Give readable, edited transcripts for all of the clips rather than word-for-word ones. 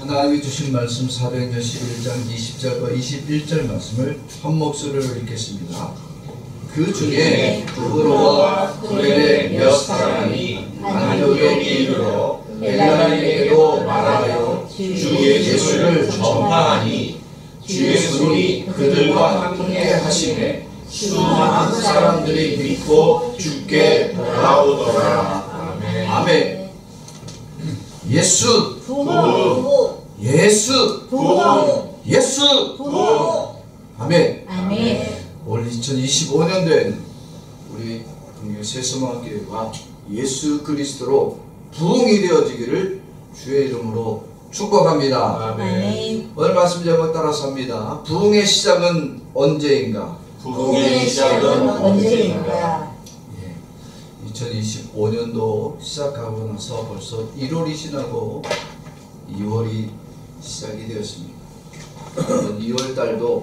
하나님이 주신 말씀 사도행전 11장 20절과 21절 말씀을 한 목소리로 읽겠습니다. 그 중에 두브로와 구레네 몇 사람이 안디옥에 이르러 헬라인에게도 말하여 주 예수를 전파하니 주의 손이 그들과 함께 하심에 수많은 사람들이 믿고 주께 돌아오더라. 아멘. 아멘. 예수 부흥 예수 부흥 예수 부흥 아멘. 아멘. 올 2025년도에는 우리 동료 새소망교회가 예수 그리스도로 부흥이 되어지기를 주의 이름으로 축복합니다. 아멘. 오늘 말씀 제목 따라서 합니다. 부흥의 시작은 언제인가? 부흥의 시작은 언제인가? 2025년도 시작하고 나서 벌써 1월이 지나고 2월이 시작이 되었습니다. 2월 달도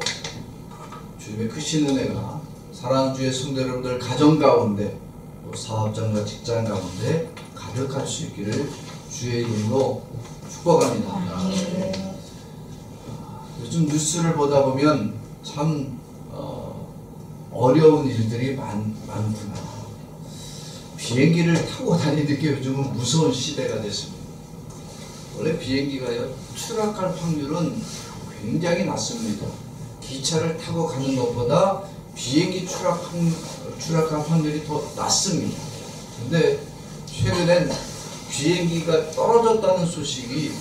주님의 크신 은혜가 사랑하는 주의 성도 여러분들 가정 가운데 또 사업장과 직장 가운데 가득할 수 있기를 주의 이름으로 축복합니다. 요즘 뉴스를 보다 보면 참 어려운 일들이 많구나. 비행기를 타고 다니는 게 요즘은 무서운 시대가 됐습니다. 원래 비행기가요, 추락할 확률은 굉장히 낮습니다. 기차를 타고 가는 것보다 비행기 추락할 확률이 더 낮습니다. 근데 최근엔 비행기가 떨어졌다는 소식이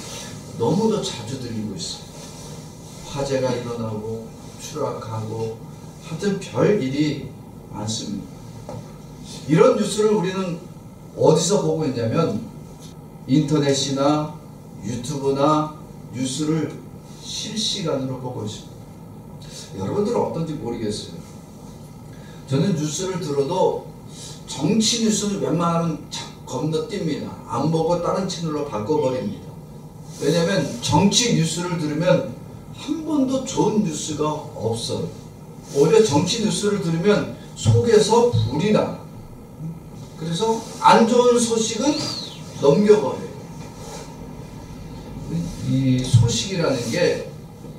너무도 자주 들리고 있어요. 화재가 일어나고 추락하고 하여튼 별 일이 많습니다. 이런 뉴스를 우리는 어디서 보고 있냐면 인터넷이나 유튜브나 뉴스를 실시간으로 보고 있습니다. 여러분들은 어떤지 모르겠어요. 저는 뉴스를 들어도 정치 뉴스는 웬만하면 건너뜁니다. 안 보고 다른 채널로 바꿔버립니다. 왜냐하면 정치 뉴스를 들으면 한 번도 좋은 뉴스가 없어요. 오히려 정치 뉴스를 들으면 속에서 불이 나. 그래서 안 좋은 소식은 넘겨버려요. 이 소식이라는 게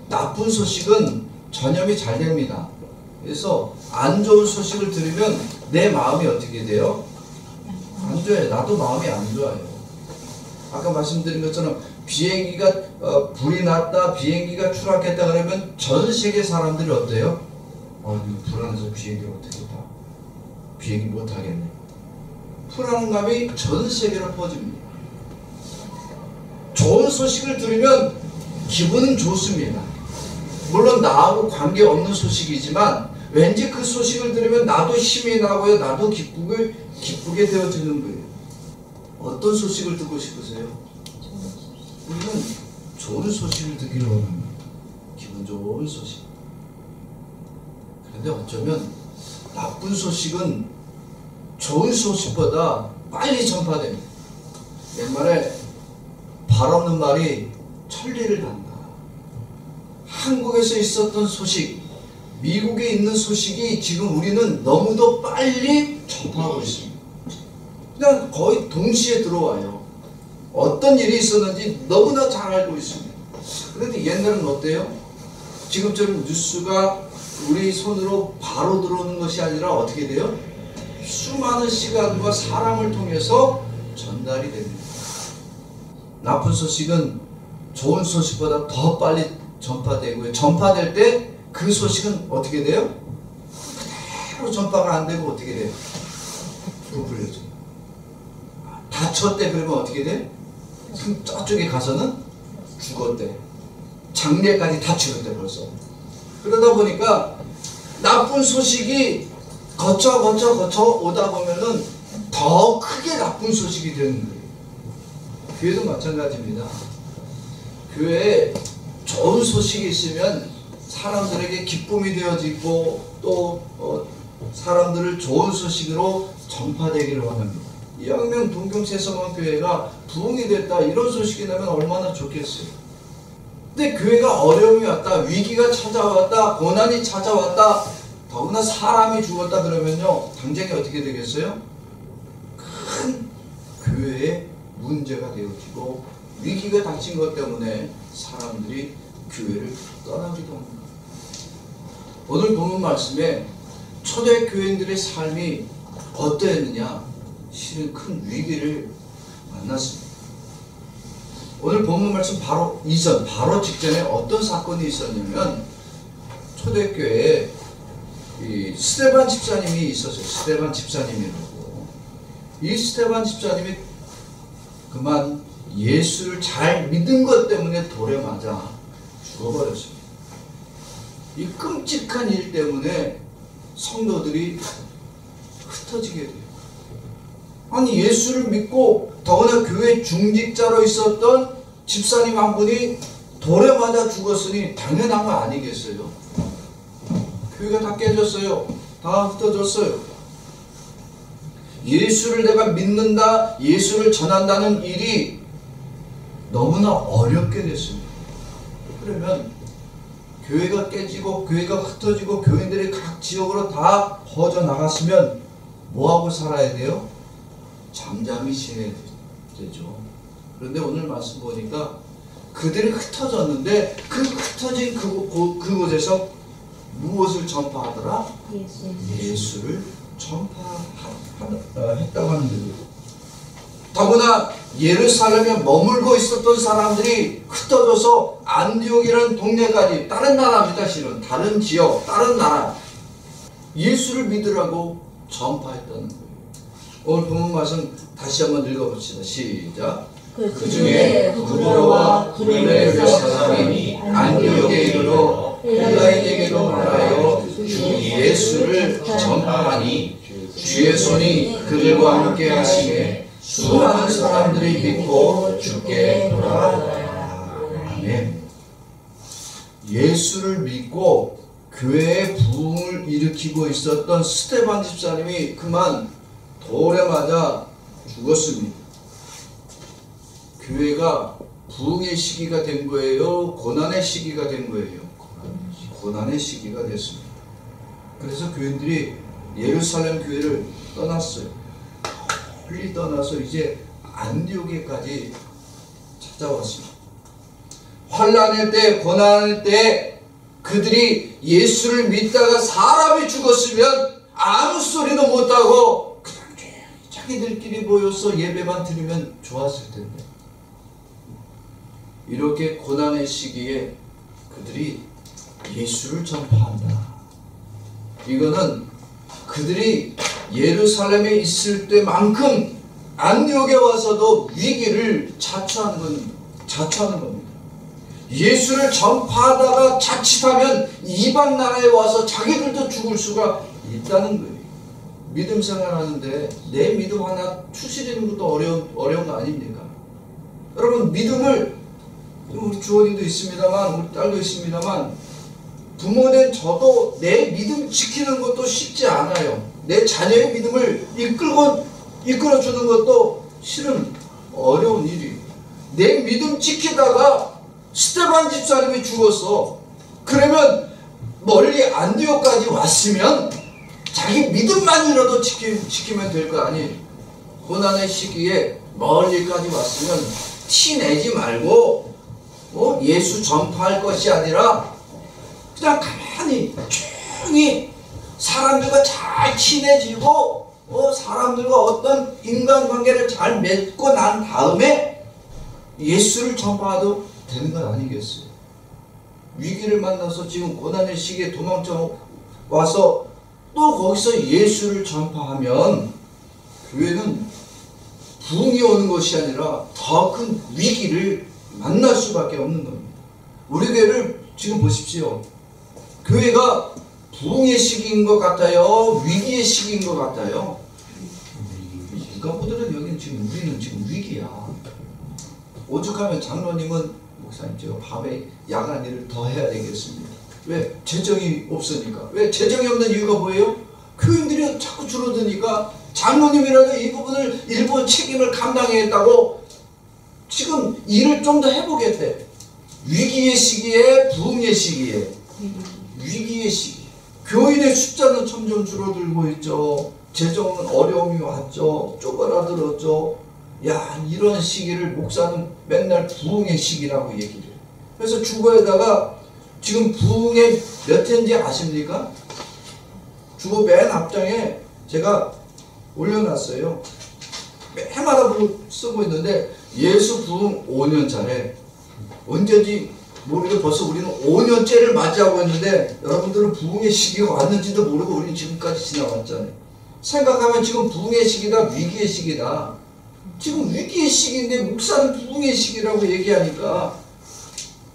나쁜 소식은 전염이 잘 됩니다. 그래서 안 좋은 소식을 들으면 내 마음이 어떻게 돼요? 안 좋아요. 나도 마음이 안 좋아요. 아까 말씀드린 것처럼 비행기가 불이 났다, 비행기가 추락했다 그러면 전 세계 사람들이 어때요? 이거 불안해서 비행기 못하겠다. 비행기 못하겠네. 불안감이 전 세계로 퍼집니다. 좋은 소식을 들으면 기분은 좋습니다. 물론 나하고 관계없는 소식이지만 왠지 그 소식을 들으면 나도 힘이 나고요. 나도 기쁘게 되어지는 거예요. 어떤 소식을 듣고 싶으세요? 우리는 좋은 소식을 듣기를 원합니다. 기분 좋은 소식. 그런데 어쩌면 나쁜 소식은 좋은 소식보다 빨리 전파됩니다. 옛말에 발 없는 말이 천리를 간다. 한국에서 있었던 소식, 미국에 있는 소식이 지금 우리는 너무도 빨리 전파하고 있습니다. 그냥 거의 동시에 들어와요. 어떤 일이 있었는지 너무나 잘 알고 있습니다. 그런데 옛날은 어때요? 지금처럼 뉴스가 우리 손으로 바로 들어오는 것이 아니라 어떻게 돼요? 수많은 시간과 사람을 통해서 전달이 됩니다. 나쁜 소식은 좋은 소식보다 더 빨리 전파되고요. 전파될 때 그 소식은 어떻게 돼요? 그대로 전파가 안 되고 어떻게 돼요? 부풀려져요. 다쳤대 그러면 어떻게 돼? 저쪽에 가서는 죽었대. 장례까지 다 치렀대 벌써. 그러다 보니까 나쁜 소식이 거쳐 오다 보면은 더 크게 나쁜 소식이 되는 거예요. 교회도 마찬가지입니다. 교회에 좋은 소식이 있으면 사람들에게 기쁨이 되어지고 또 사람들을 좋은 소식으로 전파되기를 원합니다. 이왕이면 동경새서만교회가 부흥이 됐다 이런 소식이 나면 얼마나 좋겠어요. 근데 교회가 어려움이 왔다, 위기가 찾아왔다, 고난이 찾아왔다, 더구나 사람이 죽었다 그러면요 당장이 어떻게 되겠어요? 큰 교회에 문제가 되어지고 위기가 닥친 것 때문에 사람들이 교회를 떠나기도 합니다. 오늘 본문 말씀에 초대 교인들의 삶이 어떠했느냐? 실은 큰 위기를 만났습니다. 오늘 본문 말씀 바로 이전, 바로 직전에 어떤 사건이 있었냐면 초대교회에 이 스데반 집사님이 있었어요. 스데반 집사님이라고. 이 스데반 집사님이 그만 예수를 잘 믿은 것 때문에 돌에 맞아 죽어버렸습니다. 이 끔찍한 일 때문에 성도들이 흩어지게 돼요. 아니 예수를 믿고 더구나 교회 중직자로 있었던 집사님 한 분이 돌에 맞아 죽었으니 당연한 거 아니겠어요? 교회가 다 깨졌어요. 다 흩어졌어요. 예수를 내가 믿는다, 예수를 전한다는 일이 너무나 어렵게 됐습니다. 그러면 교회가 깨지고 교회가 흩어지고 교인들이 각 지역으로 다 퍼져나갔으면 뭐하고 살아야 돼요? 잠잠히 지내야 되죠. 그런데 오늘 말씀 보니까 그들이 흩어졌는데 그 흩어진 그곳에서 무엇을 전파하더라? 예수를 전파했다고 하는 거예요. 더구나 예루살렘에 머물고 있었던 사람들이 흩어져서 안디옥이라는 동네까지, 다른 나라입니다. 실은 다른 지역, 다른 나라 예수를 믿으라고 전파했다는 거예요. 오늘 본문 말씀 다시 한번 읽어봅시다. 시작. 그 중에 구브로와 구레네 사람이 안디옥에 이르러 헬라인에게로 말하여 주 예수를 전파하니 주의 손이 그들과 함께 하시매 수많은 사람들이 믿고 주께 돌아왔다. 아멘. 예수를 믿고 교회의 부흥을 일으키고 있었던 스데반 집사님이 그만 돌에 맞아 죽었습니다. 교회가 부흥의 시기가 된 거예요? 고난의 시기가 된 거예요? 고난의 시기가 됐습니다. 그래서 교인들이 예루살렘 교회를 떠났어요. 멀리 떠나서 이제 안디옥에까지 찾아왔습니다. 환난의 때, 고난의 때 그들이 예수를 믿다가 사람이 죽었으면 아무 소리도 못하고 그냥 자기들끼리 모여서 예배만 드리면 좋았을 텐데, 이렇게 고난의 시기에 그들이 예수를 전파한다. 이거는 그들이 예루살렘에 있을 때만큼 안디옥에 와서도 위기를 자초하는 겁니다. 예수를 전파하다가 자칫하면 이방 나라에 와서 자기들도 죽을 수가 있다는 거예요. 믿음 생활하는데 내 믿음 하나 추스리는 것도 어려운 거 아닙니까? 여러분, 믿음을, 우리 주원이도 있습니다만 우리 딸도 있습니다만 부모된 저도 내 믿음 지키는 것도 쉽지 않아요. 내 자녀의 믿음을 이끌어주는 것도 실은 어려운 일이에요. 내 믿음 지키다가 스데반 집사님이 죽었어. 그러면 멀리 안디옥까지 왔으면 자기 믿음만이라도 지키면 될 거 아니에요. 고난의 시기에 멀리까지 왔으면 티 내지 말고 예수 전파할 것이 아니라 그냥 가만히 조용히 사람들과 잘 친해지고 사람들과 어떤 인간관계를 잘 맺고 난 다음에 예수를 전파해도 되는 건 아니겠어요? 위기를 만나서 지금 고난의 시기에 도망쳐 와서 또 거기서 예수를 전파하면 교회는 부흥이 오는 것이 아니라 더 큰 위기를 만날 수밖에 없는 겁니다. 우리 교회를 지금 보십시오. 교회가 부흥의 시기인 것 같아요? 위기의 시기인 것 같아요? 인간보다는 여기는 우리는 지금 위기야. 오죽하면 장로님은, 목사님 제가 밤에 야간 일을 더 해야 되겠습니다. 왜? 재정이 없으니까. 왜? 재정이 없는 이유가 뭐예요? 교인들이 자꾸 줄어드니까 장로님이라도 이 부분을 일부 책임을 감당했다고 지금 일을 좀 더 해보겠대. 위기의 시기에, 부흥의 시기에. 위기의 시기. 교인의 숫자는 점점 줄어들고 있죠. 재정은 어려움이 왔죠. 쪼그라들었죠. 야, 이런 시기를 목사는 맨날 부흥의 시기라고 얘기를 해요. 그래서 주보에다가 지금 부흥의 몇 회인지 아십니까? 주보 맨 앞장에 제가 올려놨어요. 해마다 쓰고 있는데 예수 부흥 5년차래. 언제지 모르게 벌써 우리는 5년째를 맞이하고 있는데 여러분들은 부흥의 시기가 왔는지도 모르고 우리는 지금까지 지나왔잖아요. 생각하면 지금 부흥의 시기다, 위기의 시기다. 지금 위기의 시기인데 목사는 부흥의 시기라고 얘기하니까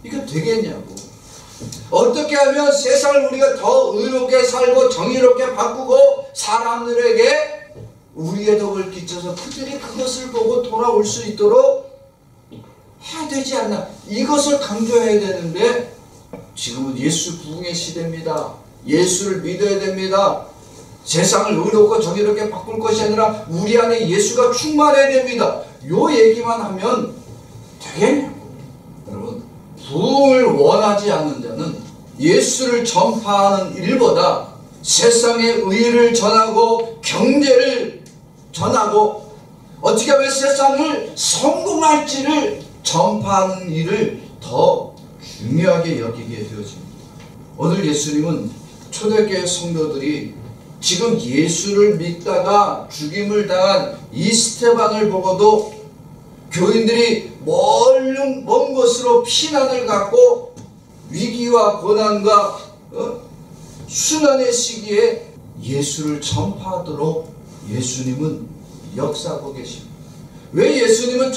이게 되겠냐고. 어떻게 하면 세상을 우리가 더 의롭게 살고 정의롭게 바꾸고 사람들에게 우리의 덕을 끼쳐서 그들이 그것을 보고 돌아올 수 있도록 해야 되지 않나. 이것을 강조해야 되는데 지금은 예수 부흥의 시대입니다. 예수를 믿어야 됩니다. 세상을 의롭고 정의롭게 바꿀 것이 아니라 우리 안에 예수가 충만해야 됩니다. 요 얘기만 하면 되겠냐고. 여러분, 부흥을 원하지 않는 자는 예수를 전파하는 일보다 세상의 의를 전하고 경제를 전하고 어떻게 하면 세상을 성공할지를 전파하는 일을 더 중요하게 여기게 되어집니다. 오늘 예수님은 초대교회 성도들이 지금 예수를 믿다가 죽임을 당한 이 스테반을 보고도 교인들이 먼 곳으로 피난을 갖고 위기와 고난과 순환의 시기에 예수를 전파하도록 예수님은 역사하고 계십니다. 왜 예수님은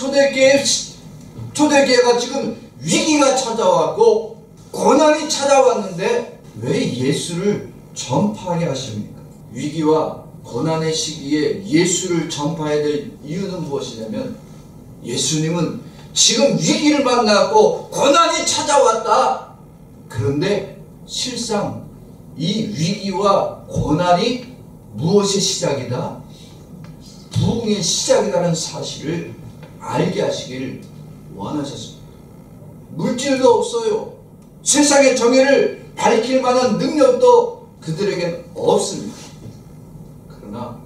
초대교회가 지금 위기가 찾아왔고 고난이 찾아왔는데 왜 예수를 전파하게 하십니까? 위기와 고난의 시기에 예수를 전파해야 될 이유는 무엇이냐면 예수님은 지금 위기를 만났고 고난이 찾아왔다. 그런데 실상 이 위기와 고난이 무엇의 시작이다? 부흥의 시작이라는 사실을 알게 하시길 원하셨습니다. 물질도 없어요. 세상의 정의를 밝힐 만한 능력도 그들에겐 없습니다. 그러나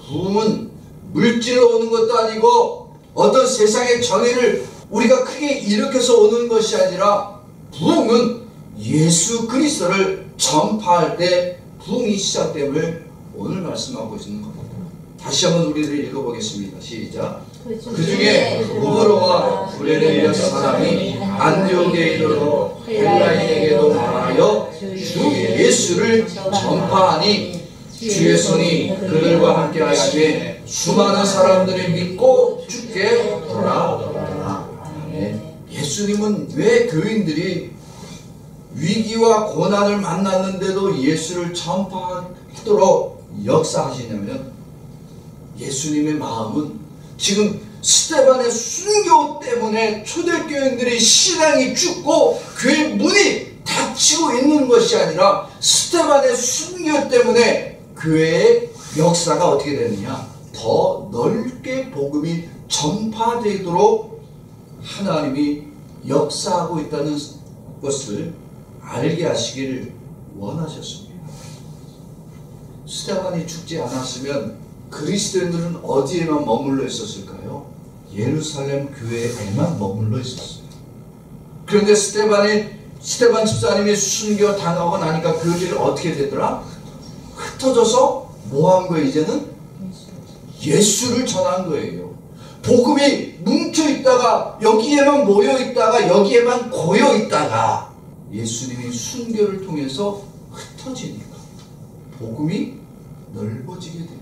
부흥은 물질로 오는 것도 아니고 어떤 세상의 정의를 우리가 크게 일으켜서 오는 것이 아니라 부흥은 예수 그리스도를 전파할 때 부흥이 시작됨을 오늘 말씀하고 있는 겁니다. 다시 한번 우리들 읽어보겠습니다. 시작. 그 중에 구브로와 구레네 사람이 안디옥에 이르러 헬라인에게도 말하여 주 예수를 전파하니 주의 손이 그들과 함께 하시되 수많은 사람들이 믿고 주께 돌아오더라. 예수님은 왜 교인들이 위기와 고난을 만났는데도 예수를 전파하도록 역사하시냐면 예수님의 마음은 지금 스데반의 순교 때문에 초대교인들이 신앙이 죽고 교회 문이 닫히고 있는 것이 아니라 스데반의 순교 때문에 교회의 역사가 어떻게 되느냐, 더 넓게 복음이 전파되도록 하나님이 역사하고 있다는 것을 알게 하시기를 원하셨습니다. 스데반이 죽지 않았으면 그리스도인들은 어디에만 머물러 있었을까요? 예루살렘 교회에만 머물러 있었어요. 그런데 스데반 집사님이 순교 당하고 나니까 교회들이 어떻게 되더라? 흩어져서 뭐 한 거예요? 이제는 예수를 전한 거예요. 복음이 뭉쳐 있다가 여기에만 모여 있다가 여기에만 고여 있다가 예수님이 순교를 통해서 흩어지니까 복음이 넓어지게 됩니다.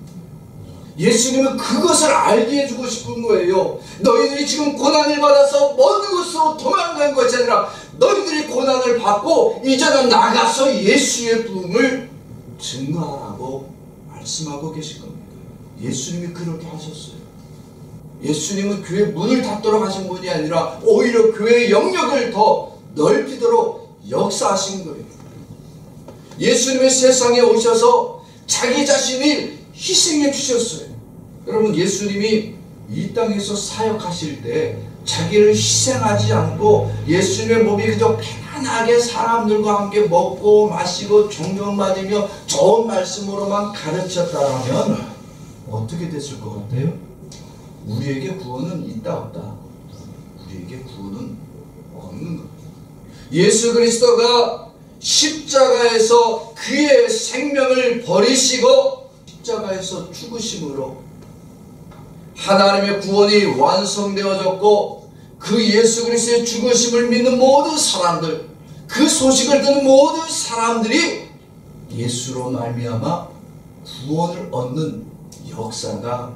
예수님은 그것을 알게 해주고 싶은 거예요. 너희들이 지금 고난을 받아서 먼 곳으로 도망간 것이 아니라 너희들이 고난을 받고 이제는 나가서 예수의 부흥을 증거하라고 말씀하고 계신 겁니다. 예수님이 그렇게 하셨어요. 예수님은 교회 문을 닫도록 하신 분이 아니라 오히려 교회의 영역을 더 넓히도록 역사하신 거예요. 예수님의 세상에 오셔서 자기 자신이 희생해 주셨어요. 여러분, 예수님이 이 땅에서 사역하실 때 자기를 희생하지 않고 예수님의 몸이 그저 편안하게 사람들과 함께 먹고 마시고 존경받으며 좋은 말씀으로만 가르쳤다면 어떻게 됐을 것 같아요? 우리에게 구원은 있다 없다? 우리에게 구원은 없는 겁니다. 예수 그리스도가 십자가에서 그의 생명을 버리시고 십자가에서 죽으심으로 하나님의 구원이 완성되어졌고, 그 예수 그리스도의 죽으심을 믿는 모든 사람들, 그 소식을 듣는 모든 사람들이 예수로 말미암아 구원을 얻는 역사가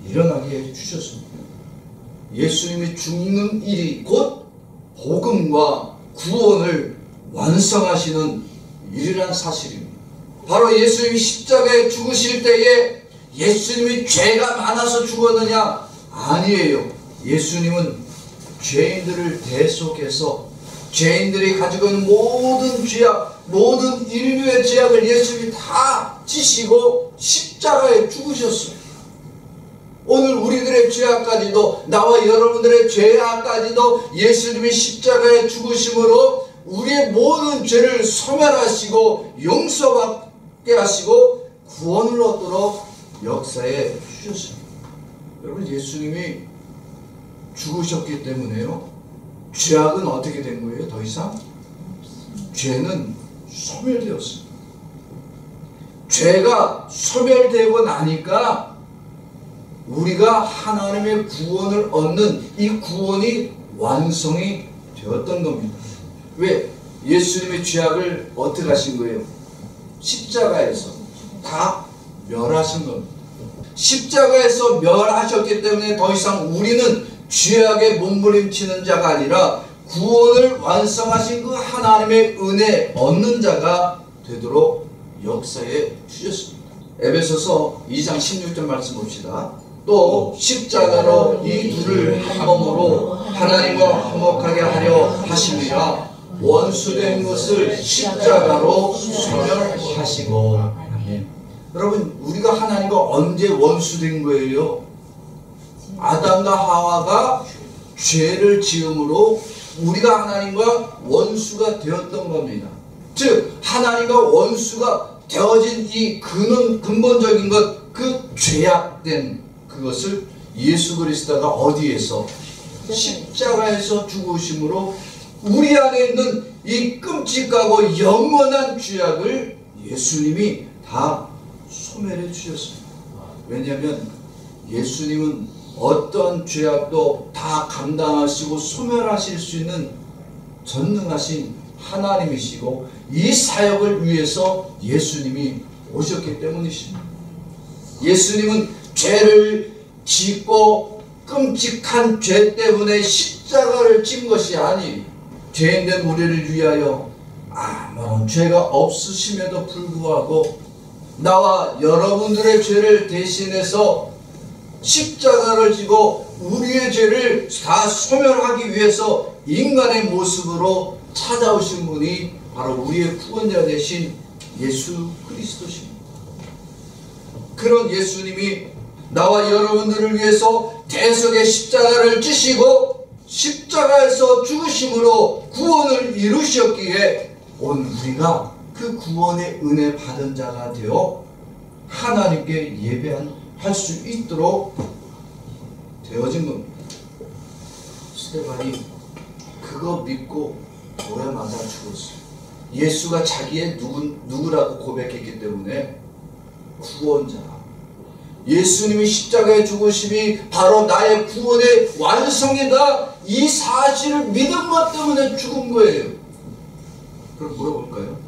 일어나게 해주셨습니다. 예수님이 죽는 일이 곧 복음과 구원을 완성하시는 일이란 사실입니다. 바로 예수님이 십자가에 죽으실 때에 예수님이 죄가 많아서 죽었느냐? 아니에요. 예수님은 죄인들을 대속해서 죄인들이 가지고 있는 모든 죄악, 모든 인류의 죄악을 예수님이 다 지시고 십자가에 죽으셨어요. 오늘 우리들의 죄악까지도, 나와 여러분들의 죄악까지도 예수님이 십자가에 죽으심으로 우리의 모든 죄를 소멸하시고 용서받게 하시고 구원을 얻도록 역사에 주셨습니다. 여러분, 예수님이 죽으셨기 때문에요, 죄악은 어떻게 된 거예요? 더 이상 죄는 소멸되었습니다. 죄가 소멸되고 나니까 우리가 하나님의 구원을 얻는 이 구원이 완성이 되었던 겁니다. 왜? 예수님의 죄악을 어떻게 하신 거예요? 십자가에서 다 멸하신 겁니다. 십자가에서 멸하셨기 때문에 더 이상 우리는 죄악에 몸부림치는 자가 아니라 구원을 완성하신 그 하나님의 은혜 얻는 자가 되도록 역사에 주셨습니다. 에베소서 2장 16절 말씀 봅시다. 또 십자가로 이 둘을 한 몸으로 하나님과 화목하게 하려 하심이라 원수된 것을 십자가로 소멸하시고. 아멘. 여러분, 우리가 하나님과 언제 원수된 거예요? 아담과 하와가 죄를 지음으로 우리가 하나님과 원수가 되었던 겁니다. 즉 하나님과 원수가 되어진 이 근본적인 것, 그 죄악된 그것을 예수 그리스도가 어디에서? 십자가에서 죽으심으로 우리 안에 있는 이 끔찍하고 영원한 죄악을 예수님이 다 소멸해 주셨습니다. 왜냐하면 예수님은 어떤 죄악도 다 감당하시고 소멸하실 수 있는 전능하신 하나님이시고, 이 사역을 위해서 예수님이 오셨기 때문이십니다. 예수님은 죄를 짓고 끔찍한 죄 때문에 십자가를 진 것이 아니, 죄인된 우리를 위하여 아무런 죄가 없으심에도 불구하고 나와 여러분들의 죄를 대신해서 십자가를 지고 우리의 죄를 다 소멸하기 위해서 인간의 모습으로 찾아오신 분이 바로 우리의 구원자 되신 예수 그리스도십니다. 그런 예수님이 나와 여러분들을 위해서 대속의 십자가를 지시고 십자가에서 죽으심으로 구원을 이루셨기에 오늘 우리가 그 구원의 은혜 받은 자가 되어 하나님께 예배할 수 있도록 되어진 겁니다. 스데반이 그거 믿고 돌에 맞아 죽었어요. 예수가 자기의 누구라고 고백했기 때문에 구원자, 예수님이 십자가에 죽으심이 바로 나의 구원의 완성이다, 이 사실을 믿은 것 때문에 죽은 거예요. 그럼 물어볼까요?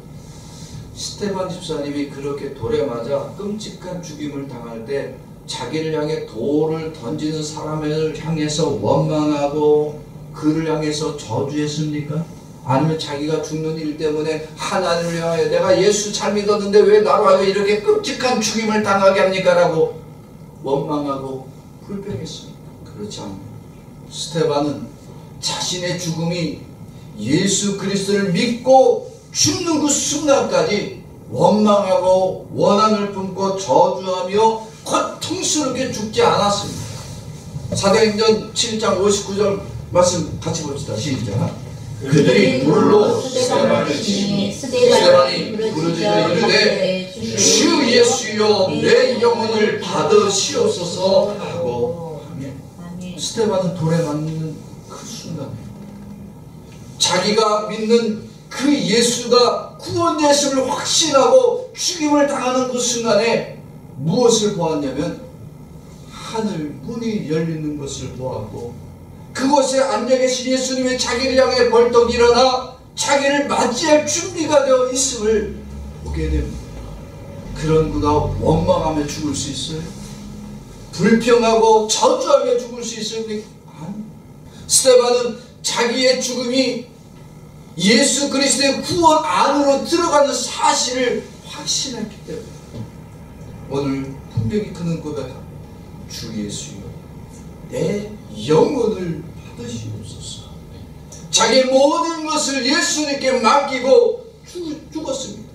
스데반 집사님이 그렇게 돌에 맞아 끔찍한 죽임을 당할 때 자기를 향해 돌을 던지는 사람을 향해서 원망하고 그를 향해서 저주했습니까? 아니면 자기가 죽는 일 때문에 하나님을 향해 내가 예수 잘 믿었는데 왜 나로 하여 이렇게 끔찍한 죽임을 당하게 합니까? 라고 원망하고 불평했습니다. 그렇지 않습니다. 스데반은 자신의 죽음이 예수 그리스도를 믿고 죽는 그 순간까지 원망하고 원한을 품고 저주하며 고통스럽게 죽지 않았습니다. 사도행전 7장 59절 말씀 같이 봅시다. 시작. 그들이 돌로 스데반을 치니 스데반이 부르짖어 이르되 주 예수여 내 영혼을 받으시옵소서 하고. 아멘. 스테반은 돌에 맞는 그 순간에 자기가 믿는 그 예수가 구원자심을 확신하고 죽임을 당하는 그 순간에 무엇을 보았냐면 하늘 문이 열리는 것을 보았고 그곳에 앉아 계신 예수님의 자기를 향해 벌떡 일어나 자기를 맞이할 준비가 되어 있음을 보게 됩니다. 그런 그가 원망하며 죽을 수 있어요? 불평하고 저주하며 죽을 수 있습니까? 아니. 스테반은 자기의 죽음이 예수 그리스도의 구원 안으로 들어가는 사실을 확신했기 때문에 오늘 분명히 그는 고백합니다. 주 예수여 내 영혼을 받으시옵소서. 자기의 모든 것을 예수님께 맡기고 죽었습니다.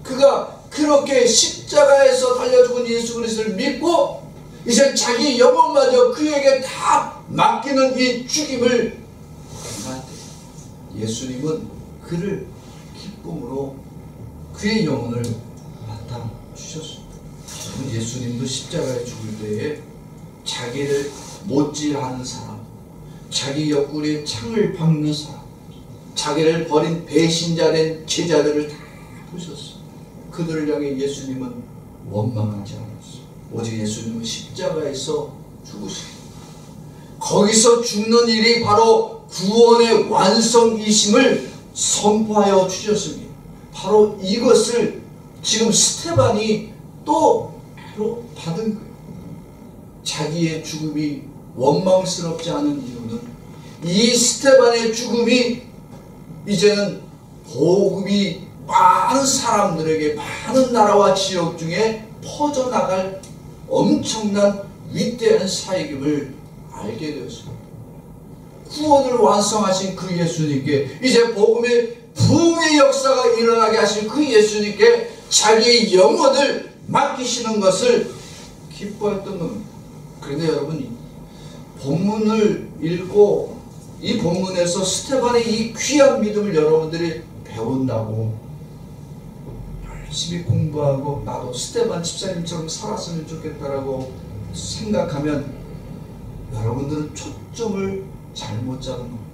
그가 그렇게 십자가에서 달려 죽은 예수 그리스도를 믿고 이제 자기 영혼마저 그에게 다 맡기는 이 죽임을 당할 때 예수님은 그를 기쁨으로 그의 영혼을 맡아주셨습니다. 예수님도 십자가에 죽을 때에 자기를 못질하는 사람, 자기 옆구리에 창을 박는 사람, 자기를 버린 배신자된 제자들을 다 보셨어요. 그들을 향해 예수님은 원망하지 않았어요. 오직 예수님은 십자가에서 죽으십니다. 거기서 죽는 일이 바로 구원의 완성이심을 선포하여 주셨습니다. 바로 이것을 지금 스테반이 또 바로 받은 거예요. 자기의 죽음이 원망스럽지 않은 이유는 이 스테반의 죽음이 이제는 복음이 많은 사람들에게 많은 나라와 지역 중에 퍼져나갈 엄청난 위대한 사역임을 알게 되었습니다. 구원을 완성하신 그 예수님께 이제 복음의 부흥의 역사가 일어나게 하신 그 예수님께 자기의 영혼을 맡기시는 것을 기뻐했던 겁니다. 그런데 여러분 본문을 읽고 이 본문에서 스테반의 이 귀한 믿음을 여러분들이 배운다고 열심히 공부하고 나도 스테반 집사님처럼 살았으면 좋겠다라고 생각하면 여러분들은 초점을 잘못 잡은 겁니다.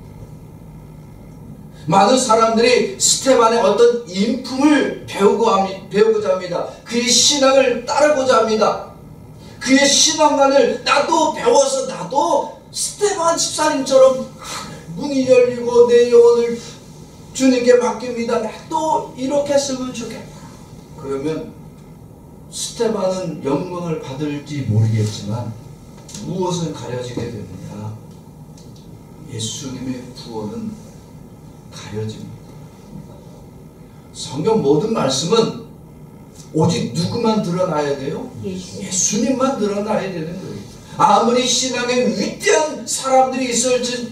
많은 사람들이 스테반의 어떤 인품을 배우고자 합니다. 그의 신앙을 따르고자 합니다. 그의 신앙관을 나도 배워서 나도 스테반 집사님처럼 문이 열리고 내 영혼을 주님께 맡깁니다. 나도 이렇게 했으면 좋겠다. 그러면 스테반은 영광을 받을지 모르겠지만 무엇을 가려지게 되느냐? 예수님의 구원은 가려집니다. 성경 모든 말씀은 오직 누구만 드러나야 돼요? 예수님만 드러나야 되는 거예요. 아무리 신앙에 위대한 사람들이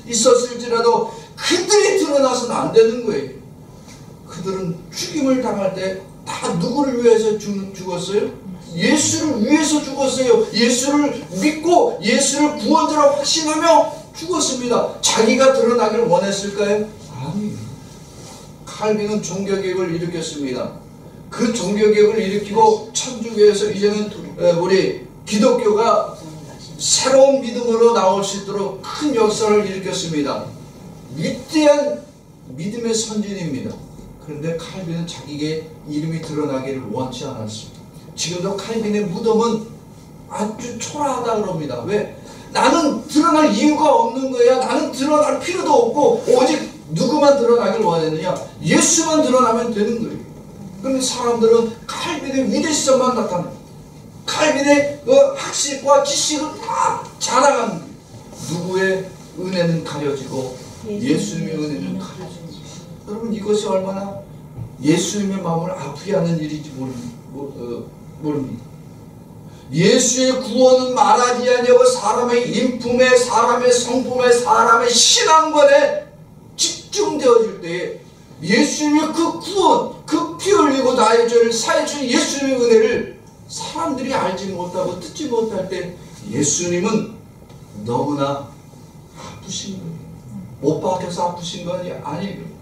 있었을지라도 그들이 드러나서는 안 되는 거예요. 그들은 죽임을 당할 때 다 누구를 위해서 죽었어요? 예수를 위해서 죽었어요. 예수를 믿고 예수를 구원자로 확신하며 죽었습니다. 자기가 드러나기를 원했을까요? 아니에요. 칼빈은 종교개혁을 일으켰습니다. 그 종교개혁을 일으키고 천주교에서 이제는 우리 기독교가 새로운 믿음으로 나올 수 있도록 큰 역사를 일으켰습니다. 위대한 믿음의 선진입니다. 그런데 칼빈은 자기의 이름이 드러나기를 원치 않았습니다. 지금도 칼빈의 무덤은 아주 초라하다 그럽니다. 왜? 나는 드러날 이유가 없는 거야. 나는 드러날 필요도 없고 오직 누구만 드러나길 원했느냐? 예수만 드러나면 되는 거예요. 그런데 사람들은 칼빈의 위대성만 나타내요. 칼빈의 학식과 지식은 다 자랑하는 거예요. 누구의 은혜는 가려지고 예수님의 은혜는 가려지고. 여러분 이것이 얼마나 예수님의 마음을 아프게 하는 일인지 모릅니다. 예수의 구원은 말하지 아니하고 사람의 인품에 사람의 성품에 사람의 신앙관에 집중되어질 때에 예수님의 그 구원, 그 피 흘리고 나의 죄를 사해 주신 예수님의 은혜를 사람들이 알지 못하고 듣지 못할 때 예수님은 너무나 아프신 거예요. 못 박혀서 아프신 건 아니에요.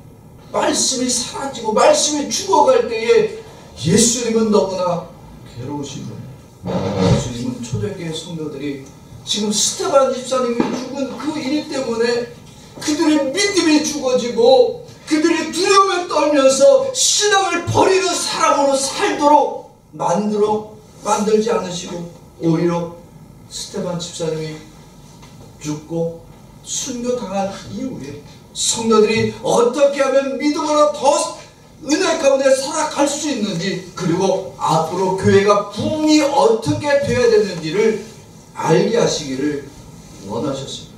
말씀이 사라지고 말씀이 죽어갈 때에 예수님은 너무나 괴로우신 거예요. 예수님은 초대교회 성도들이 지금 스테반 집사님이 죽은 그 일 때문에 그들의 믿음이 죽어지고 그들의 두려움에 떨면서 신앙을 버리는 사람으로 살도록 만들지 않으시고 오히려 스테반 집사님이 죽고 순교당한 이후에 성도들이 어떻게 하면 믿음으로 더 은혜 가운데 살아갈 수 있는지, 그리고 앞으로 교회가 부흥이 어떻게 되어야 되는지를 알게 하시기를 원하셨습니다.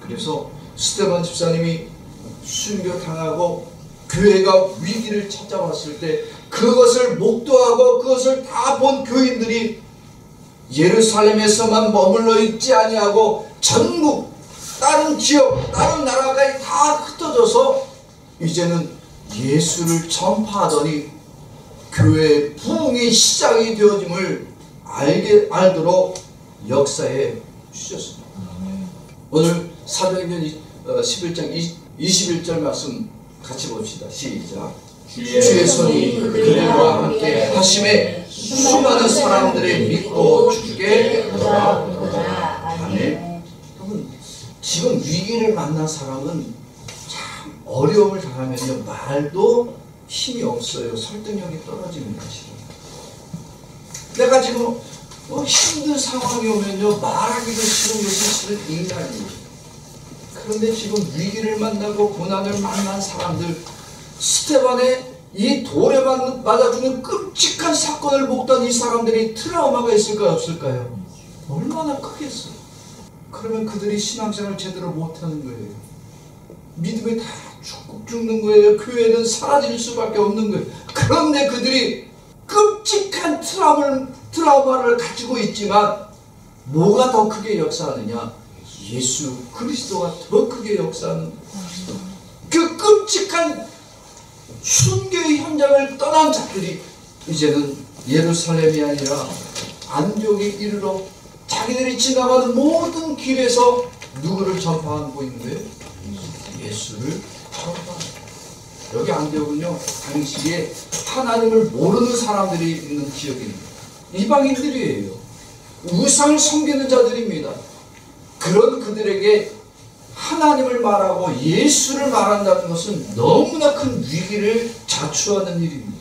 그래서 스테반 집사님이 순교당하고 교회가 위기를 찾아왔을 때 그것을 목도하고 그것을 다 본 교인들이 예루살렘에서만 머물러 있지 아니하고 전국 다른 지역 다른 나라까지 다 흩어져서 이제는 예수를 전파하더니 교회의 부흥이 시작이 되어짐을 알도록 역사해 주셨습니다. 오늘 사도행전 11장 21절 말씀 같이 봅시다. 시작. 주의 손이 그들과 함께 하심에 수많은 사람들이 믿고 주께 돌아오더라. 아멘. 여러분, 지금 위기를 만난 사람은 참 어려움을 당하면요 말도 힘이 없어요. 설득력이 떨어집니다. 지금 내가 지금 힘든 상황이 오면요 말하기도 싫은 것이 싫은 인간이에요. 그런데 지금 위기를 만나고 고난을 만난 사람들, 스테반의 이 돌에 맞아 죽는 끔찍한 사건을 목도한 이 사람들이 트라우마가 있을까요, 없을까요? 얼마나 크겠어요. 그러면 그들이 신앙생활을 제대로 못하는 거예요. 믿음이 다 죽는 거예요. 교회는 사라질 수밖에 없는 거예요. 그런데 그들이 끔찍한 트라우마를 가지고 있지만 뭐가 더 크게 역사하느냐? 예수 그리스도가 더 크게 역사하는 그 끔찍한 순교의 현장을 떠난 자들이 이제는 예루살렘이 아니라 안디옥에 이르러 자기들이 지나가는 모든 길에서 누구를 전파하고 있는데? 예수를 전파하는. 여기 안디옥은요 당시에 하나님을 모르는 사람들이 있는 지역입니다. 이방인들이에요. 우상을 섬기는 자들입니다. 그런 그들에게 하나님을 말하고 예수를 말한다는 것은 너무나 큰 위기를 자초하는 일입니다.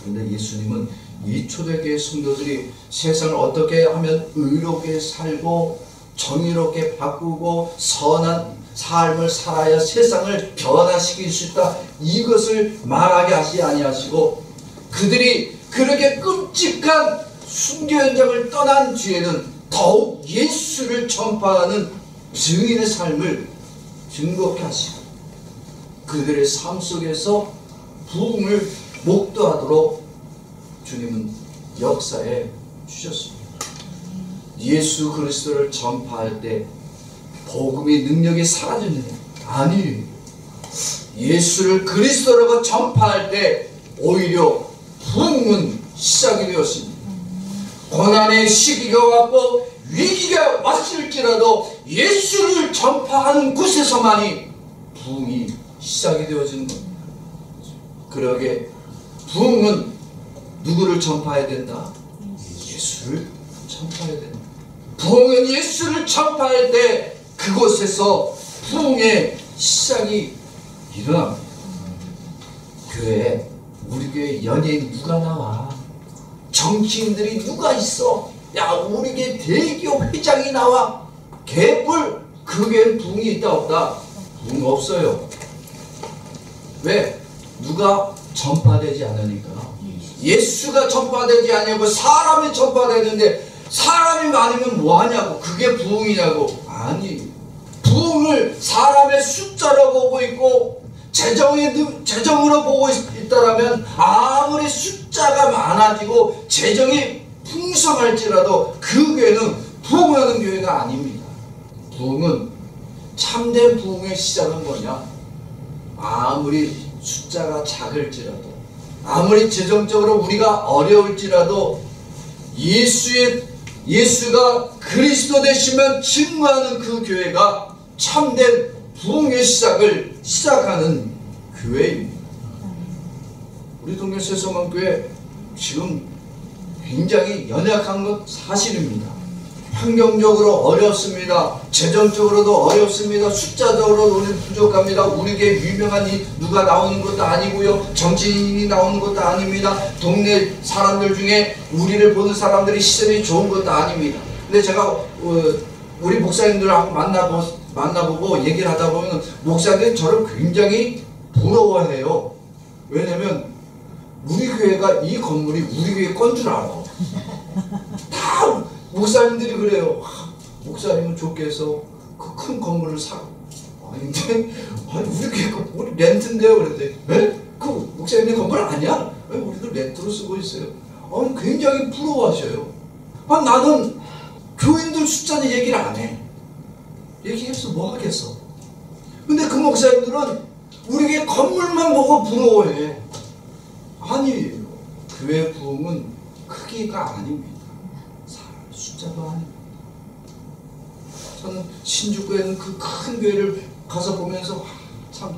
그런데 예수님은 이 초대교회 성도들이 세상을 어떻게 하면 의롭게 살고 정의롭게 바꾸고 선한 삶을 살아야 세상을 변화시킬 수 있다, 이것을 말하게 하시지 아니하시고 그들이 그렇게 끔찍한 순교 현장을 떠난 뒤에는 더욱 예수를 전파하는 증인의 삶을 증거케 하시고 그들의 삶 속에서 부흥을 목도하도록 주님은 역사해 주셨습니다. 예수 그리스도를 전파할 때 복음의 능력이 사라지느냐? 아니에요. 예수를 그리스도라고 전파할 때 오히려 부흥은 시작이 되었습니다. 고난의 시기가 왔고 위기가 왔을지라도 예수를 전파하는 곳에서만이 부흥이 시작이 되어지는 겁니다. 그러게 부흥은 누구를 전파해야 된다? 예수를 전파해야 된다. 부흥은 예수를 전파할 때 그곳에서 부흥의 시작이 일어납니다. 교회에, 우리 교회 연예인 누가 나와? 정치인들이 누가 있어? 야, 우리 교회 대기업 회장이 나와? 개뿔! 그 교회는 부흥이 있다 없다? 부흥 없어요. 왜? 누가 전파되지 않으니까. 예수가 전파되지 않냐고 사람이 전파되는데 사람이 많으면 뭐하냐고. 그게 부흥이냐고. 아니, 부흥을 사람의 숫자로 보고 있고 재정으로 보고 있다라면 아무리 숫자가 많아지고 재정이 풍성할지라도 그 교회는 부흥하는 교회가 아닙니다. 부흥은, 참된 부흥의 시작은 뭐냐? 아무리 숫자가 작을지라도, 아무리 재정적으로 우리가 어려울지라도 예수가 그리스도 되시면 증거하는 그 교회가 참된 부흥의 시작을 시작하는 교회입니다. 우리 동네 새소망교회 지금 굉장히 연약한 것 사실입니다. 환경적으로 어렵습니다. 재정적으로도 어렵습니다. 숫자적으로도 우리 부족합니다. 우리 교회 유명한 누가 나오는 것도 아니고요. 정치인이 나오는 것도 아닙니다. 동네 사람들 중에 우리를 보는 사람들이 시선이 좋은 것도 아닙니다. 근데 제가 우리 목사님들하고 만나보고 얘기를 하다 보면 목사님들이 저를 굉장히 부러워해요. 왜냐면 우리 교회가 이 건물이 우리 교회 건 줄 알아. 다 목사님들이 그래요. 목사님은 좋겠어. 그 큰 건물을 사고. 아닌데, 우리 교회 우리 렌트인데요. 그랬더니, 에? 그 목사님의 건물 아니야? 왜 우리도 렌트로 쓰고 있어요? 굉장히 부러워하셔요. 나는 교인들 숫자는 얘기를 안 해. 얘기해서 뭐 하겠어? 근데 그 목사님들은 우리 교회 건물만 보고 부러워해. 아니에요. 교회 부흥은 크기가 아닙니다. 숫자도 아닙니다. 저는 신주교회는 그 큰 교회를 가서 보면서 참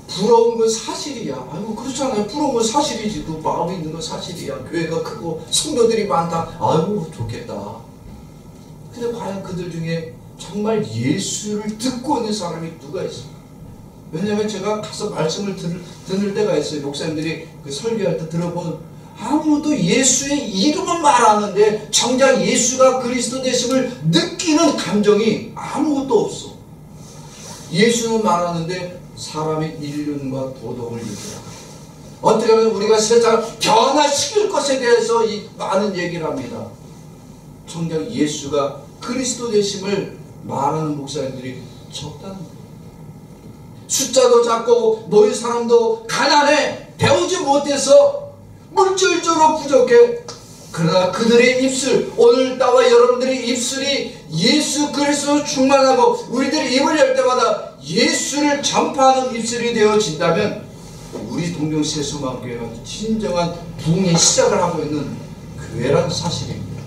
부러운 건 사실이야. 아이고 그렇잖아요. 부러운 건 사실이지. 또 마음에 있는 건 사실이야. 교회가 크고 성도들이 많다. 아이고 좋겠다. 근데 과연 그들 중에 정말 예수를 듣고 있는 사람이 누가 있을까? 왜냐하면 제가 가서 말씀을 듣는 때가 있어요. 목사님들이 그 설교할 때 들어보면 아무도 예수의 이름은 말하는데 정작 예수가 그리스도 되심을 느끼는 감정이 아무것도 없어. 예수는 말하는데 사람의 인륜과 도덕을 얘기하고 어떻게 하면 우리가 세상을 변화시킬 것에 대해서 많은 얘기를 합니다. 정작 예수가 그리스도 되심을 말하는 목사님들이 적다는 거예요. 숫자도 작고 모인 사람도 가난해. 배우지 못해서 물질적으로 부족해. 그러나 그들의 입술, 오늘 나와 여러분들의 입술이 예수 그리스도 충만하고 우리들이 입을 열 때마다 예수를 전파하는 입술이 되어진다면 우리 동정세수마교회가 진정한 부흥의 시작을 하고 있는 교회라는 사실입니다.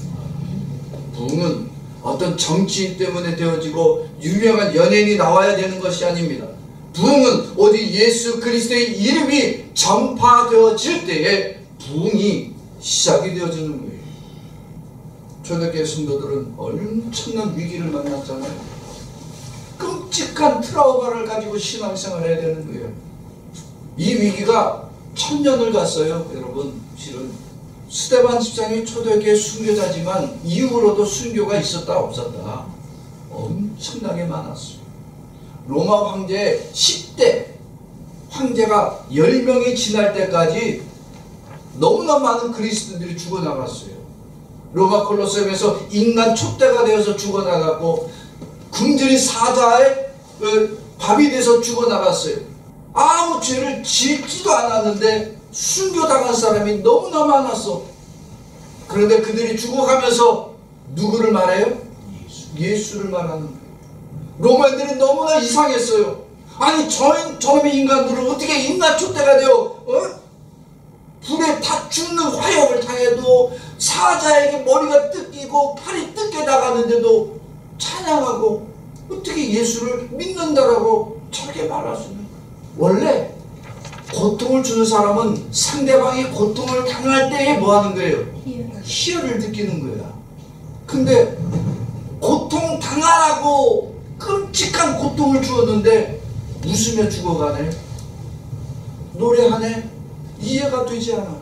부흥은 어떤 정치인 때문에 되어지고 유명한 연예인이 나와야 되는 것이 아닙니다. 부흥은 오직 예수 그리스도의 이름이 전파되어질 때에 부흥이 시작이 되어지는 거예요. 초대교회 성도들은 엄청난 위기를 만났잖아요. 끔찍한 트라우마를 가지고 신앙생활을 해야 되는 거예요. 이 위기가 1000년을 갔어요. 여러분 실은 스데반 집사님이 초대교회 순교자지만 이후로도 순교가 있었다 없었다 엄청나게 많았어요. 로마 황제 10대 황제가 10명이 지날 때까지 너무나 많은 그리스도인들이 죽어나갔어요. 로마 콜로세움에서 인간 촛대가 되어서 죽어나갔고 궁전이 사자의 밥이 돼서 죽어나갔어요. 아무 죄를 짓지도 않았는데 순교당한 사람이 너무나 많았어. 그런데 그들이 죽어가면서 누구를 말해요? 예수를 말하는 거예요. 로마인들은 너무나 이상했어요. 아니 저놈의 인간들은 어떻게 인간 촛대가 되어 불에 다 죽는 화역을 당해도 사자에게 머리가 뜯기고 팔이 뜯겨 나가는데도 찬양하고 어떻게 예수를 믿는다라고 저렇게 말할 수 있는 거예요. 원래 고통을 주는 사람은 상대방이 고통을 당할 때에 뭐 하는 거예요? 희열을 느끼는 거야. 근데 고통 당하라고 끔찍한 고통을 주었는데 웃으며 죽어가네. 노래하네. 이해가 되지 않아.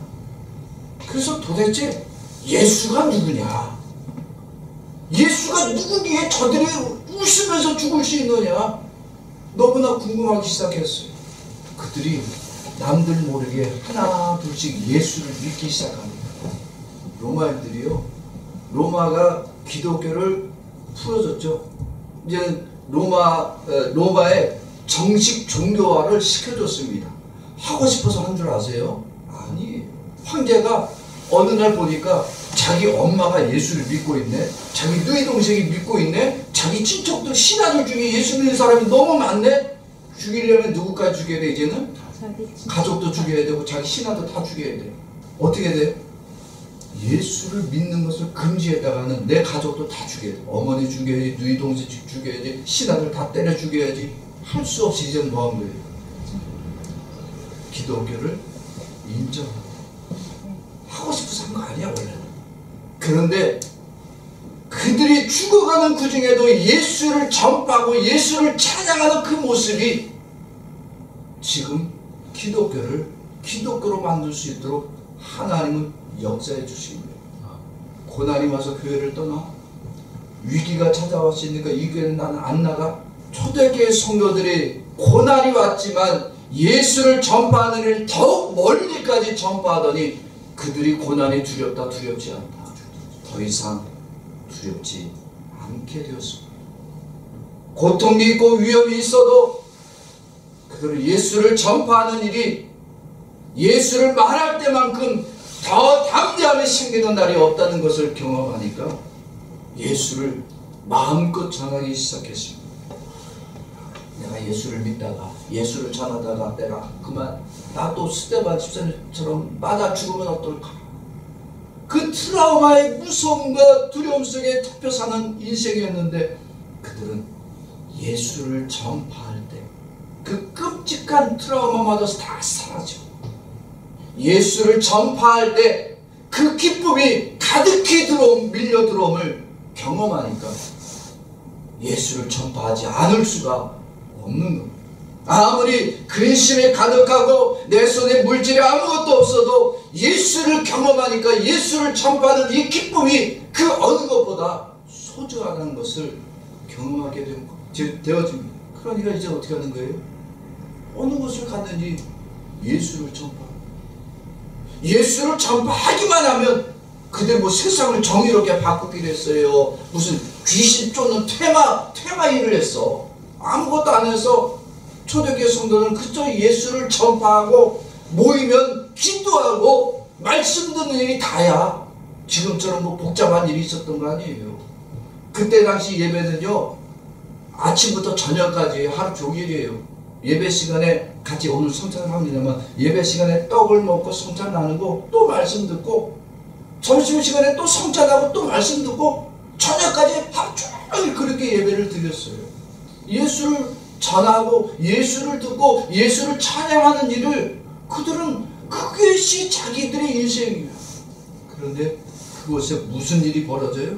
그래서 도대체 예수가 누구냐? 예수가 누구기에 저들이 웃으면서 죽을 수 있느냐? 너무나 궁금하기 시작했어요. 그들이 남들 모르게 하나 둘씩 예수를 믿기 시작합니다. 로마인들이요. 로마가 기독교를 풀어줬죠. 이제 로마의 정식 종교화를 시켜줬습니다. 하고 싶어서 한 줄 아세요? 아니, 황제가 어느 날 보니까 자기 엄마가 예수를 믿고 있네, 자기 누이 동생이 믿고 있네, 자기 친척도 신하들 중에 예수 믿는 사람이 너무 많네. 죽이려면 누구까지 죽여야 돼? 이제는 가족도 죽여야 되고 자기 신하도 다 죽여야 돼. 어떻게 돼? 예수를 믿는 것을 금지했다가는 내 가족도 다 죽여야 돼. 어머니 죽여야지, 누이 동생 죽여야지, 신하들 다 때려 죽여야지. 할 수 없이 이제는 뭐 한 거예요? 기독교를 인정하고 하고 싶어서 한 거 아니야 원래는. 그런데 그 그들이 죽어가는 그 중에도 예수를 전파하고 예수를 찬양하는 그 모습이 지금 기독교를 기독교로 만들 수 있도록 하나님은 역사해 주신 거예요. 고난이 와서 교회를 떠나? 위기가 찾아왔으니까 이 교회는 나는 안 나가? 초대교회 성도들이 고난이 왔지만 예수를 전파하는 일을 더욱 멀리까지 전파하더니 그들이 고난이 두렵다 두렵지 않다. 더 이상 두렵지 않게 되었습니다. 고통이 있고 위험이 있어도 그들은 예수를 전파하는 일이 예수를 말할 때만큼 더 담대함이 생기는 날이 없다는 것을 경험하니까 예수를 마음껏 전하기 시작했습니다. 내가 예수를 믿다가 예수를 전하다가 내가 그만 나도 스데반 집사님처럼 맞아 죽으면 어떨까? 그 트라우마의 무서움과 두려움 속에 덮여 사는 인생이었는데 그들은 예수를 전파할 때 그 끔찍한 트라우마마저 다 사라져. 예수를 전파할 때 그 기쁨이 가득히 밀려 들어옴을 경험하니까 예수를 전파하지 않을 수가 없는 겁니다. 아무리 근심이 가득하고 내 손에 물질이 아무것도 없어도 예수를 경험하니까 예수를 전파하는 이 기쁨이 그 어느 것보다 소중하다는 것을 경험하게 되어집니다. 그러니까 이제 어떻게 하는 거예요? 어느 곳을 갔는지 예수를 전파. 예수를 전파하기만 하면 그들 뭐 세상을 정의롭게 바꾸기로 했어요. 무슨 귀신 쫓는 퇴마 일을 했어. 아무것도 안 해서 초대교회 성도는 그저 예수를 전파하고 모이면 기도하고 말씀 듣는 일이 다야. 지금처럼 뭐 복잡한 일이 있었던 거 아니에요. 그때 당시 예배는요 아침부터 저녁까지 하루 종일이에요. 예배 시간에 같이 오늘 성찬을 합니다만 예배 시간에 떡을 먹고 성찬 나누고 또 말씀 듣고 점심시간에 또 성찬하고 또 말씀 듣고 저녁까지 하루 종일 그렇게 예배를 드렸어요. 예수를 전하고 예수를 듣고 예수를 찬양하는 일을 그들은 그것이 자기들의 인생이에요. 그런데 그곳에 무슨 일이 벌어져요?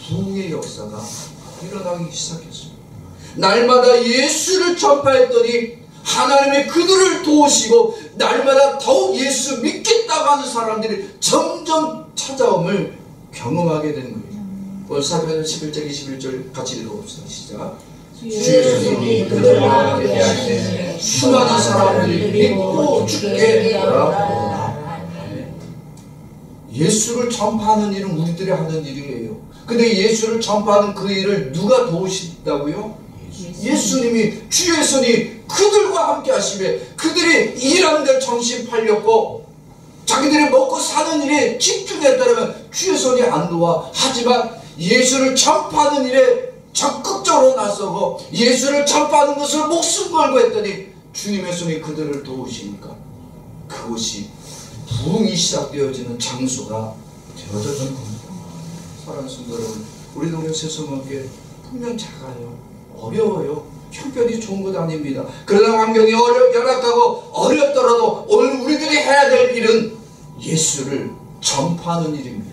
부흥의 역사가 일어나기 시작했어요. 날마다 예수를 전파했더니 하나님의 그들을 도우시고 날마다 더욱 예수 믿겠다고 하는 사람들이 점점 찾아옴을 경험하게 되는 거예요. 오늘 사도행전 11장 21절 같이 읽어봅시다. 시작. 주 예수님이 그들과 함께 하시되 수많은 사람들이 믿고 죽게 되더라. 예수를 전파하는 일은 우리들이 하는 일이에요. 근데 예수를 전파하는 그 일을 누가 도우신다고요? 예수님이 주 예수님이 그들과 함께 하시며 그들이 일하는 데 정신 팔렸고 자기들이 먹고 사는 일에 집중했다면 주 예수님이 안 도와. 하지만 예수를 전파하는 일에 적극적으로 나서고 예수를 전파하는 것을 목숨 걸고 했더니 주님의 손이 그들을 도우시니까 그것이 부흥이 시작되어지는 장소가 되어졌던 겁니다. 사랑하는 성도 여러분, 우리 동네 세수목교회 분명 작아요. 어려워요. 형편이 좋은 것 아닙니다. 그러나 환경이 열악하고 어렵더라도 오늘 우리들이 해야 될 일은 예수를 전파하는 일입니다.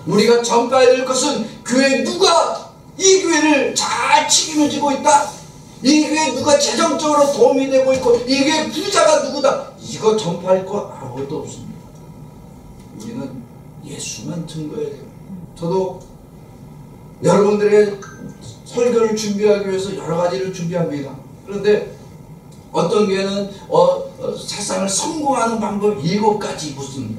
우리가 전파해야 될 것은 교회 누가 이 교회를 잘 책임지고 있다. 이 교회 누가 재정적으로 도움이 되고 있고 이 교회 부자가 누구다. 이거 전파할 거 아무것도 없습니다. 우리는 예수만 증거해야 돼요. 저도 여러분들의 설교를 준비하기 위해서 여러 가지를 준비합니다. 그런데 어떤 교회는 세상을 성공하는 방법 7가지 무슨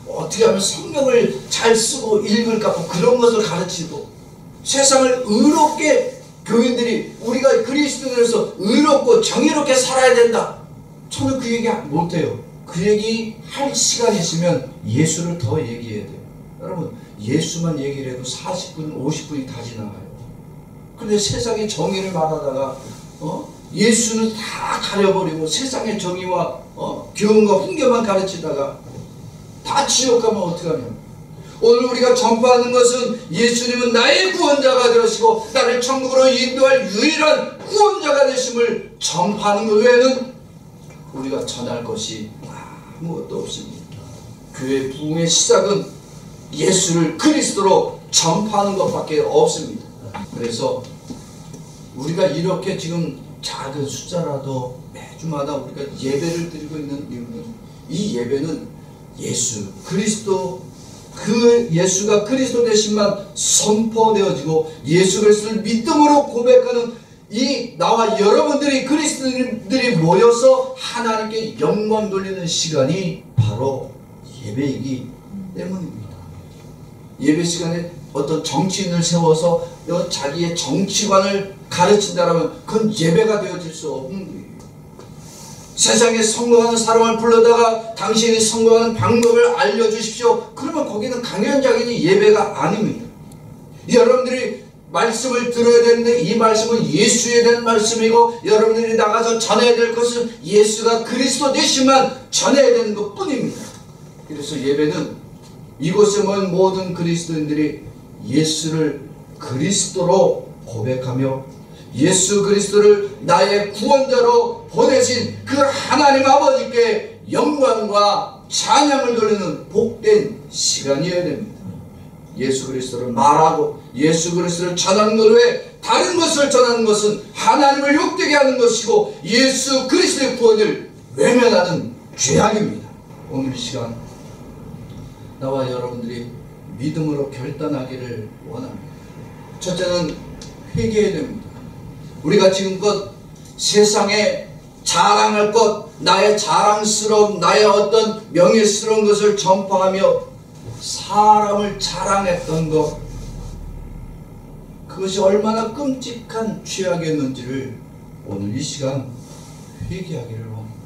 어떻게 하면 성경을 잘 쓰고 읽을까 그런 것을 가르치고 세상을 의롭게 교인들이 우리가 그리스도인으로서 의롭고 정의롭게 살아야 된다. 저는 그 얘기 못해요. 그 얘기 할 시간이 있으면 예수를 더 얘기해야 돼요. 여러분 예수만 얘기를 해도 40분 50분이 다 지나가요. 그런데 세상의 정의를 말하다가 예수는 다 가려버리고 세상의 정의와 교훈과 훈계만 가르치다가 다 지옥 가면 어떡하냐. 오늘 우리가 전파하는 것은 예수님은 나의 구원자가 되시고 나를 천국으로 인도할 유일한 구원자가 되심을 전파하는 것 외에는 우리가 전할 것이 아무것도 없습니다. 교회 부흥의 시작은 예수를 그리스도로 전파하는 것밖에 없습니다. 그래서 우리가 이렇게 지금 작은 숫자라도 매주마다 우리가 예배를 드리고 있는 이유는, 이 예배는 예수 그리스도, 그 예수가 그리스도 되심만 선포되어지고 예수 그리스도를 믿음으로 고백하는 이 나와 여러분들이 그리스도인들이 모여서 하나님께 영광 돌리는 시간이 바로 예배이기 때문입니다. 예배 시간에 어떤 정치인을 세워서 자기의 정치관을 가르친다라면 그건 예배가 되어질 수 없는 거예요. 세상에 성공하는 사람을 불러다가 당신이 성공하는 방법을 알려주십시오. 그러면 거기는 강연장이니 예배가 아닙니다. 여러분들이 말씀을 들어야 되는데 이 말씀은 예수에 대한 말씀이고, 여러분들이 나가서 전해야 될 것은 예수가 그리스도 되심만 전해야 되는 것 뿐입니다. 그래서 예배는 이곳에 모인 모든 그리스도인들이 예수를 그리스도로 고백하며 예수 그리스도를 나의 구원자로 보내신 그 하나님 아버지께 영광과 찬양을 돌리는 복된 시간이어야 됩니다. 예수 그리스도를 말하고 예수 그리스도를 전하는 것 외에 다른 것을 전하는 것은 하나님을 욕되게 하는 것이고 예수 그리스도의 구원을 외면하는 죄악입니다. 오늘 이 시간 나와 여러분들이 믿음으로 결단하기를 원합니다. 첫째는 회개해야 됩니다. 우리가 지금껏 세상에 자랑할 것, 나의 자랑스러운, 나의 어떤 명예스러운 것을 전파하며 사람을 자랑했던 것, 그것이 얼마나 끔찍한 죄악이었는지를 오늘 이 시간 회개하기를 원합니다.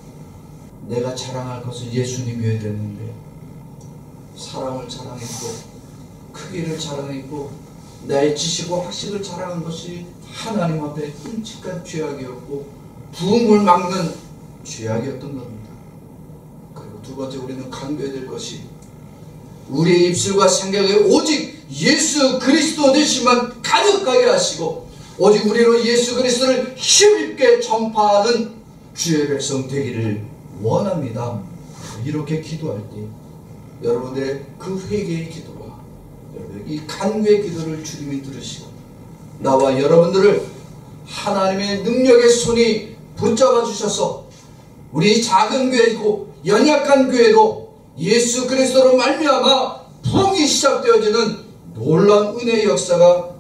내가 자랑할 것은 예수님이어야 되는데 사람을 자랑했고 크기를 자랑했고 나의 지식과 학식을 자랑한 것이 하나님 앞에 끔찍한 죄악이었고 부흥을 막는 죄악이었던 겁니다. 그리고 두 번째, 우리는 간구해야 될 것이 우리의 입술과 생각에 오직 예수 그리스도 되심만 가득하게 하시고 오직 우리로 예수 그리스도를 힘있게 전파하는 주의 백성 되기를 원합니다. 이렇게 기도할 때 여러분들의 그 회개의 기도와 이 간구의 기도를 주님이 들으시고 나와 여러분들을 하나님의 능력의 손이 붙잡아 주셔서 우리 작은 교회이고 연약한 교회도 예수 그리스도로 말미암아 부흥이 시작되어지는 놀라운 은혜의 역사가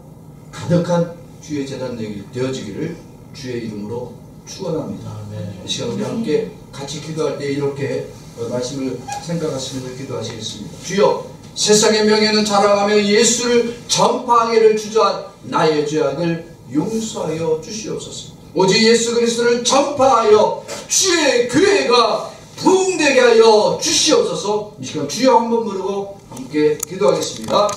가득한 주의 제단 되어지기를 주의 이름으로 축원합니다. 이 시간 우리 함께 같이 기도할 때 이렇게 말씀을 생각하시면서 기도하시겠습니다. 주여, 세상의 명예는 자랑하며 예수를 전파하기를 주저한 나의 죄악을 용서하여 주시옵소서. 오직 예수 그리스도를 전파하여 주의 교회가 부흥되게 하여 주시옵소서. 이 시간 주여 한번 부르고 함께 기도하겠습니다.